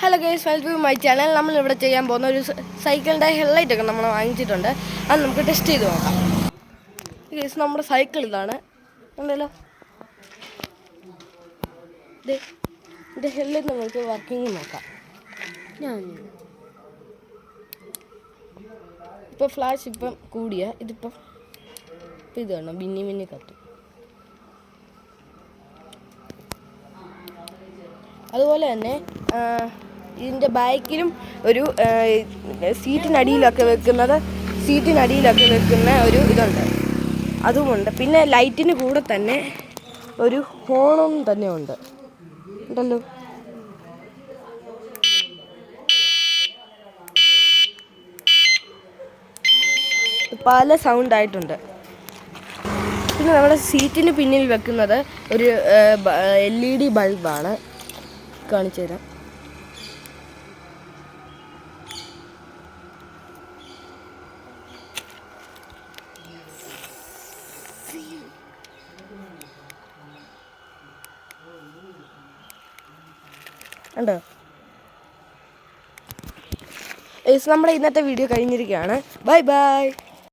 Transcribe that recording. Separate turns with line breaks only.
Hello guys, welcome to my channel. നമ്മളിവിടെ ചെയ്യാൻ പോകുന്ന ഒരു സൈക്കിളിൻ്റെ ഹെഡ്ലൈറ്റൊക്കെ നമ്മൾ വാങ്ങിച്ചിട്ടുണ്ട്. അത് നമുക്ക് ടെസ്റ്റ് ചെയ്ത് നോക്കാം. ഗൈസ്, നമ്മുടെ സൈക്കിൾ ഇതാണ്, ഉണ്ടല്ലോ. ഇതിൻ്റെ ഹെഡ്ലൈറ്റ് നമുക്ക് വർക്കിംഗ് നോക്കാം. ഇപ്പോൾ ഫ്ലാഷ് ഇപ്പം കൂടിയ ഇതിപ്പം ഇത് വേണം, മിന്നി കത്തും. അതുപോലെ തന്നെ ഇതിൻ്റെ ബാക്കിലും ഒരു സീറ്റിനടിയിലൊക്കെ വെക്കുന്ന ഒരു ഇതുണ്ട്, അതുമുണ്ട്. പിന്നെ ലൈറ്റിന് കൂടെ തന്നെ ഒരു ഹോണും തന്നെ ഉണ്ടല്ലോ. പല സൗണ്ടായിട്ടുണ്ട്. പിന്നെ നമ്മുടെ സീറ്റിന് പിന്നിൽ വെക്കുന്നത് ഒരു LED ബൾബാണ്. കാണിച്ചു തരാം. ഉണ്ടോ? നമ്മുടെ ഇന്നത്തെ വീഡിയോ കഴിഞ്ഞിരിക്കുകയാണ്. Bye bye.